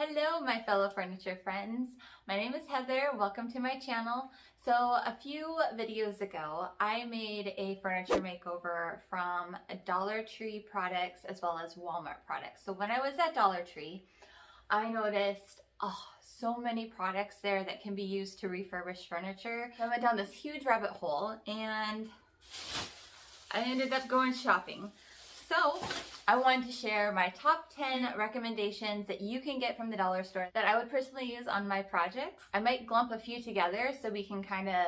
Hello, my fellow furniture friends. My name is Heather. Welcome to my channel. So a few videos ago, I made a furniture makeover from Dollar Tree products as well as Walmart products. So when I was at Dollar Tree, I noticed so many products there that can be used to refurbish furniture. So I went down this huge rabbit hole and I ended up going shopping. So I wanted to share my top 10 recommendations that you can get from the dollar store that I would personally use on my projects. I might glump a few together so we can kind of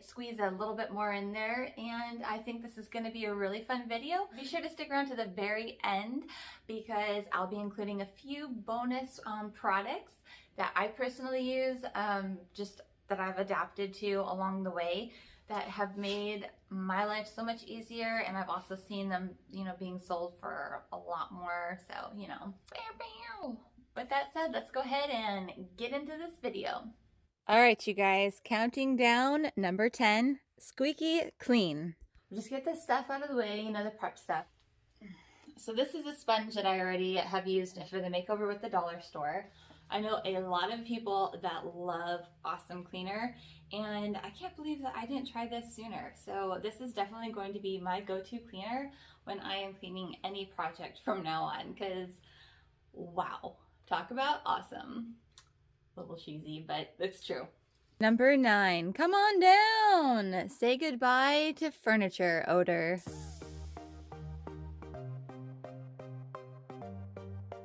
squeeze a little bit more in there, and I think this is going to be a really fun video. Be sure to stick around to the very end because I'll be including a few bonus products that I personally use, just that I've adapted to along the way, that have made my life so much easier, and I've also seen them, being sold for a lot more, so, With that said, let's go ahead and get into this video. All right, you guys, counting down, number 10, squeaky clean. Just get this stuff out of the way, the prep stuff. So this is a sponge that I already have used for the makeover with the dollar store. I know a lot of people that love Awesome Cleaner, and I can't believe that I didn't try this sooner. So this is definitely going to be my go-to cleaner when I am cleaning any project from now on, because wow, talk about awesome. A little cheesy, but it's true. Number 9, come on down. Say goodbye to furniture odor.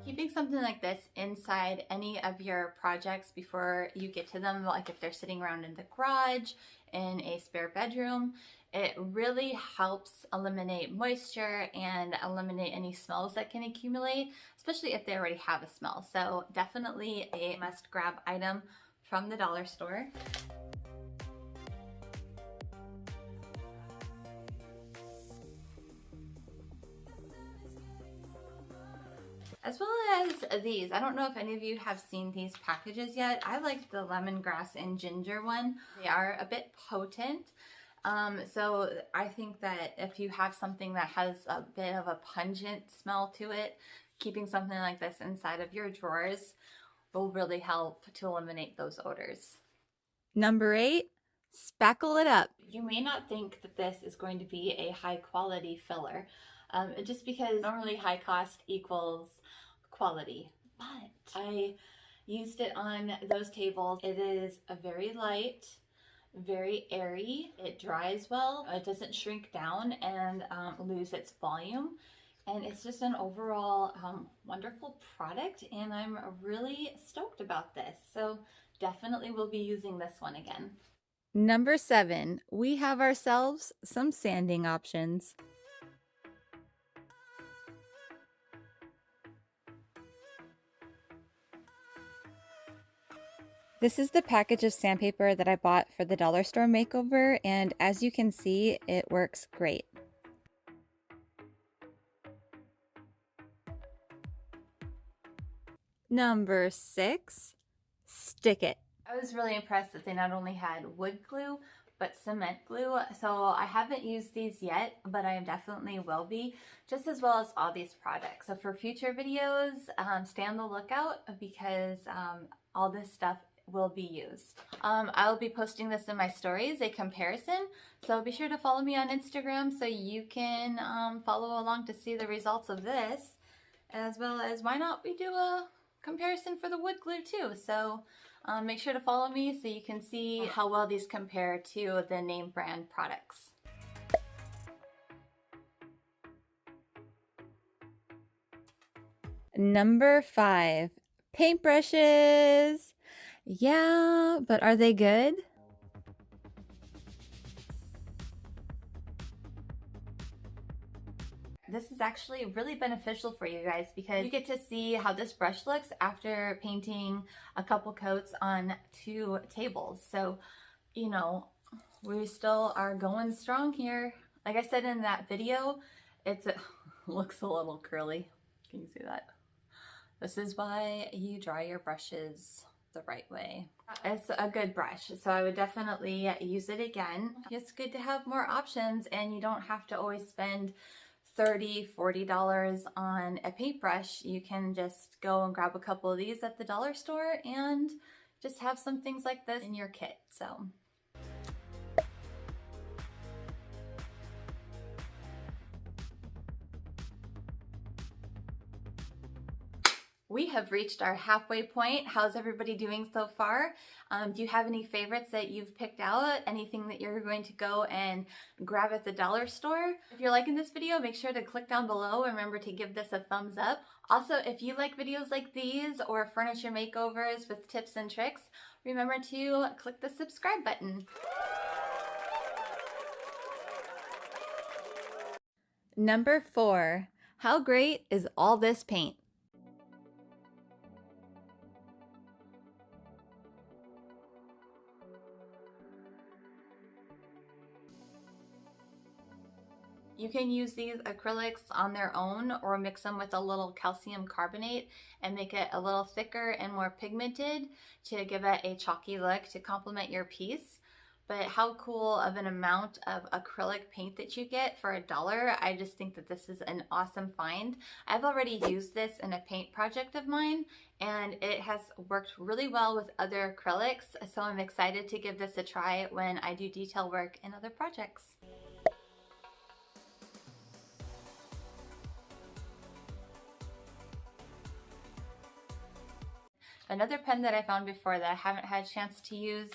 Keeping something like this inside any of your projects before you get to them, like if they're sitting around in the garage, in a spare bedroom, it really helps eliminate moisture and eliminate any smells that can accumulate, especially if they already have a smell. So definitely a must grab item from the dollar store. As well as these. I don't know if any of you have seen these packages yet. I like the lemongrass and ginger one. They are a bit potent. So I think that if you have something that has a bit of a pungent smell to it, keeping something like this inside of your drawers will really help to eliminate those odors. Number 8, spackle it up. You may not think that this is going to be a high quality filler, just because normally high cost equals quality, but I used it on those tables. It is a very light, very airy. It dries well. It doesn't shrink down and lose its volume. And it's just an overall wonderful product, and I'm really stoked about this. So definitely will be using this one again. Number 7, we have ourselves some sanding options. This is the package of sandpaper that I bought for the dollar store makeover, and as you can see, it works great. Number 6, stick it. I was really impressed that they not only had wood glue, but cement glue. So I haven't used these yet, but I definitely will be, just as well as all these products. So for future videos, stay on the lookout because all this stuff will be used. I'll be posting this in my stories, a comparison. So be sure to follow me on Instagram so you can follow along to see the results of this, as well as why not we do a comparison for the wood glue too. So make sure to follow me so you can see how well these compare to the name brand products. Number 5, paintbrushes. Yeah, but are they good? This is actually really beneficial for you guys because you get to see how this brush looks after painting a couple coats on 2 tables. So, we still are going strong here. Like I said in that video, it looks a little curly. Can you see that? This is why you dry your brushes the right way. It's a good brush, so I would definitely use it again. It's good to have more options, and you don't have to always spend $30–40 on a paintbrush, you can just go and grab a couple of these at the dollar store and just have some things like this in your kit. So we have reached our halfway point. How's everybody doing so far? Do you have any favorites that you've picked out? Anything that you're going to go and grab at the dollar store? If you're liking this video, make sure to click down below and remember to give this a thumbs up. Also, if you like videos like these or furniture makeovers with tips and tricks, remember to click the subscribe button. Number 4, how great is all this paint? You can use these acrylics on their own or mix them with a little calcium carbonate and make it a little thicker and more pigmented to give it a chalky look to complement your piece. But how cool of an amount of acrylic paint that you get for $1. I just think that this is an awesome find. I've already used this in a paint project of mine and it has worked really well with other acrylics. So I'm excited to give this a try when I do detail work in other projects. Another pen that I found before that I haven't had a chance to use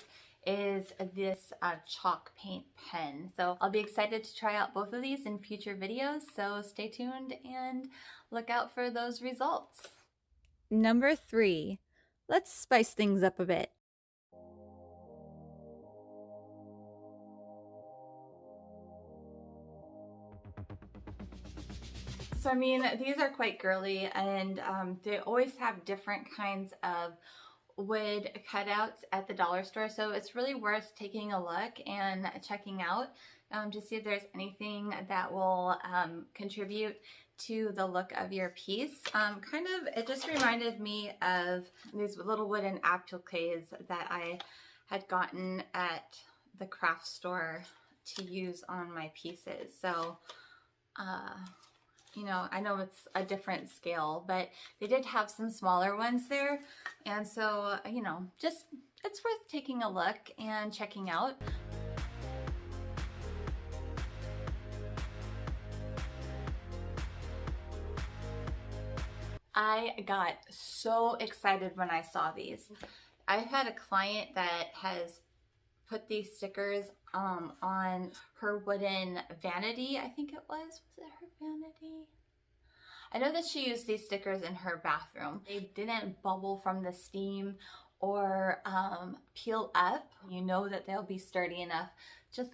is this chalk paint pen. So I'll be excited to try out both of these in future videos, so stay tuned and look out for those results. Number 3, let's spice things up a bit. So I mean, these are quite girly, and they always have different kinds of wood cutouts at the dollar store, so it's really worth taking a look and checking out to see if there's anything that will contribute to the look of your piece. It just reminded me of these little wooden appliques that I had gotten at the craft store to use on my pieces. So you know, I know it's a different scale, but they did have some smaller ones there. And so, you know, just it's worth taking a look and checking out. I got so excited when I saw these. I've had a client that has put these stickers on her wooden vanity, I think it was it her vanity? I know that she used these stickers in her bathroom. They didn't bubble from the steam or peel up. You know that they'll be sturdy enough, just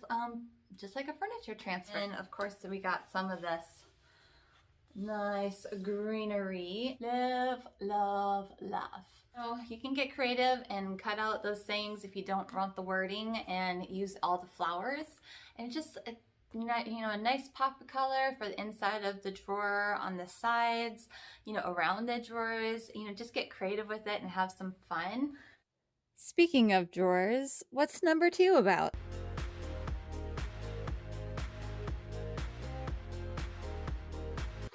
like a furniture transfer. And of course we got some of this nice greenery. Live, love, laugh. So you can get creative and cut out those sayings if you don't want the wording and use all the flowers. And just, you know, a nice pop of color for the inside of the drawer, on the sides, you know, around the drawers. You know, just get creative with it and have some fun. Speaking of drawers, what's number 2 about?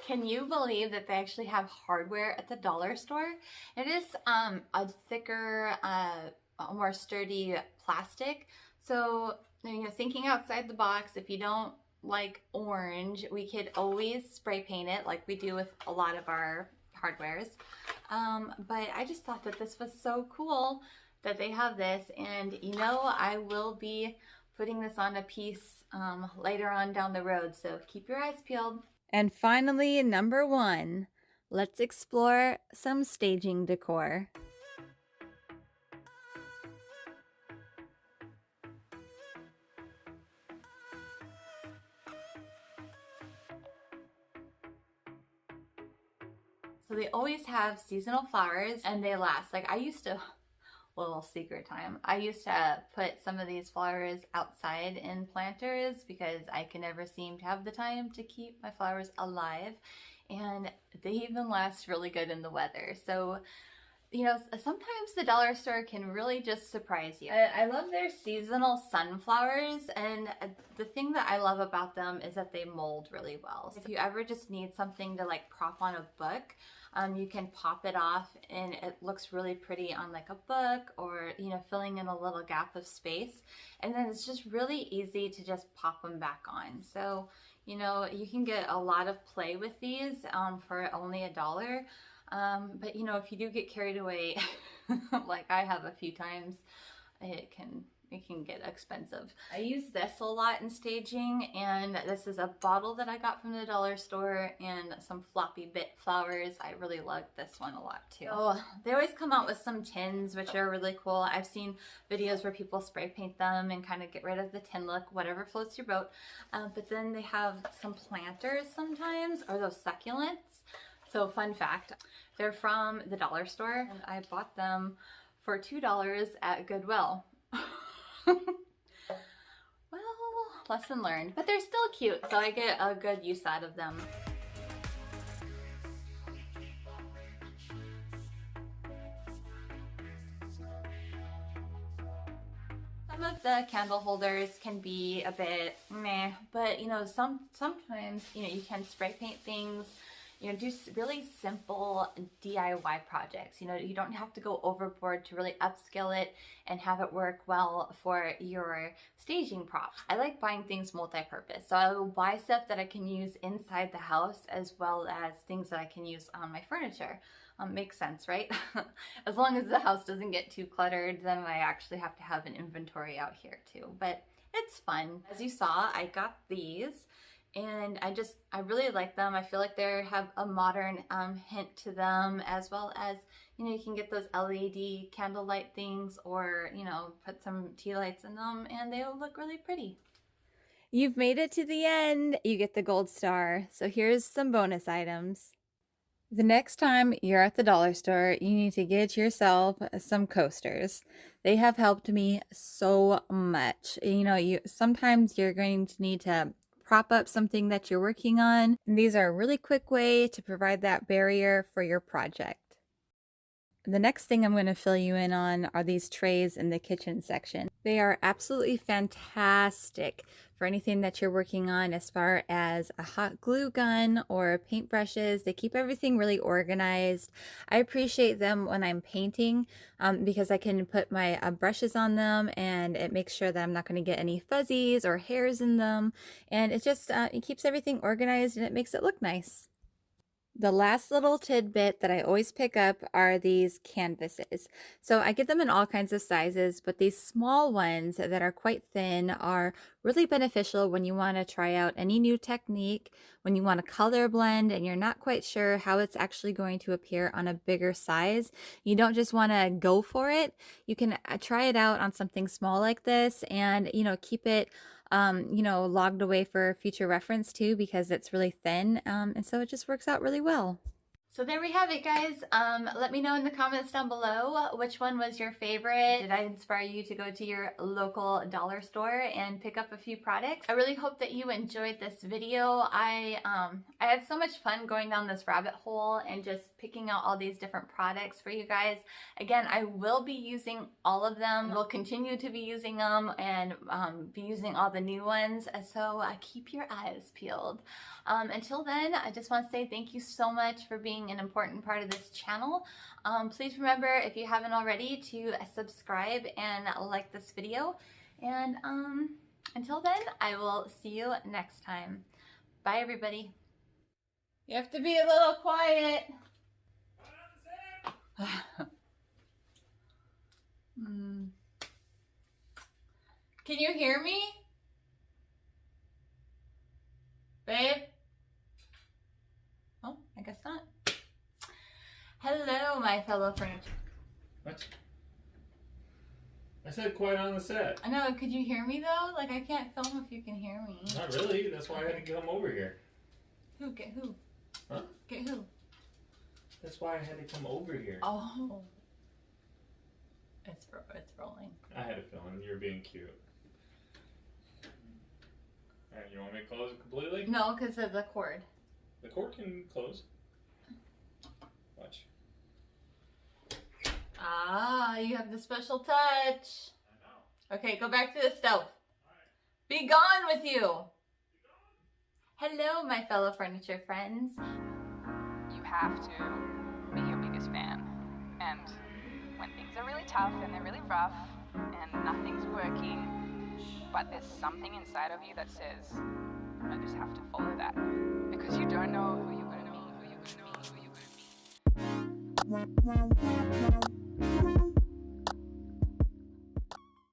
Can you believe that they actually have hardware at the dollar store? It is a thicker, more sturdy plastic. So, you know, thinking outside the box, if you don't like orange, we could always spray paint it like we do with a lot of our hardwares. But I just thought that this was so cool that they have this. And, you know, I will be putting this on a piece later on down the road. So keep your eyes peeled. And finally, number 1, let's explore some staging decor. So they always have seasonal flowers and they last. Like I used to, little secret time, I used to put some of these flowers outside in planters because I can never seem to have the time to keep my flowers alive, and they even last really good in the weather. So You know, sometimes the dollar store can really just surprise you. I love their seasonal sunflowers, and the thing that I love about them is that they mold really well. So if you ever just need something to like prop on a book, you can pop it off and it looks really pretty on like a book, or, you know, filling in a little gap of space. And then it's just really easy to just pop them back on. So, you know, you can get a lot of play with these for only $1. But you know, if you do get carried away, like I have a few times, it can get expensive. I use this a lot in staging, and this is a bottle that I got from the dollar store and some floppy bit flowers. I really like this one a lot too. Oh, they always come out with some tins, which are really cool. I've seen videos where people spray paint them and kind of get rid of the tin look, whatever floats your boat. But then they have some planters sometimes, or those succulents. So fun fact, they're from the dollar store, and I bought them for $2 at Goodwill. Well, lesson learned, but they're still cute, so I get a good use out of them. Some of the candle holders can be a bit meh, but you know, sometimes, you know, you can spray paint things, you know, do really simple DIY projects. You know, you don't have to go overboard to really upscale it and have it work well for your staging props. I like buying things multi-purpose, so I will buy stuff that I can use inside the house as well as things that I can use on my furniture. Makes sense, right? As long as the house doesn't get too cluttered, then I actually have to have an inventory out here too, but it's fun. As you saw, I got these, and I really like them. I feel like they have a modern hint to them, as well as, you know, you can get those LED candlelight things, or, you know, put some tea lights in them and they'll look really pretty. You've made it to the end. You get the gold star. So here's some bonus items. The next time you're at the dollar store, you need to get yourself some coasters. They have helped me so much. You know, sometimes you're going to need to prop up something that you're working on. And these are a really quick way to provide that barrier for your project. The next thing I'm going to fill you in on are these trays in the kitchen section. They are absolutely fantastic for anything that you're working on, as far as a hot glue gun or paintbrushes. They keep everything really organized. I appreciate them when I'm painting because I can put my brushes on them, and it makes sure that I'm not going to get any fuzzies or hairs in them. And it just it keeps everything organized, and it makes it look nice. The last little tidbit that I always pick up are these canvases. So I get them in all kinds of sizes, but these small ones that are quite thin are really beneficial when you want to try out any new technique, when you want to color blend and you're not quite sure how it's actually going to appear on a bigger size. You don't just want to go for it. You can try it out on something small like this, and, you know, keep it you know, logged away for future reference too, because it's really thin, and so it just works out really well. So there we have it, guys. Let me know in the comments down below which one was your favorite. Did I inspire you to go to your local dollar store and pick up a few products? I really hope that you enjoyed this video. I had so much fun going down this rabbit hole and just picking out all these different products for you guys. Again, I will be using all of them. We'll continue to be using them, and be using all the new ones. So keep your eyes peeled. Until then, I just want to say thank you so much for being an important part of this channel. Please remember, if you haven't already, to subscribe and like this video. And until then, I will see you next time. Bye, everybody. You have to be a little quiet. Can you hear me? Babe? Oh, I guess not. Hello, my fellow furniture. What? I said quiet on the set. I know, could you hear me though? Like, I can't film if you can hear me. Not really, that's why I had to come over here. Who? Get who? Huh? Get who? That's why I had to come over here. Oh. It's rolling. I had a feeling you were being cute. Alright, you want me to close it completely? No, because of the cord. The cord can close. Watch. You have the special touch. Okay, go back to the stove. Be gone with you. Hello, my fellow furniture friends. You have to be your biggest fan. And when things are really tough and they're really rough and nothing's working, but there's something inside of you that says, I just have to follow that. Because you don't know who you're going to meet, who you're going to meet, who you're going to meet.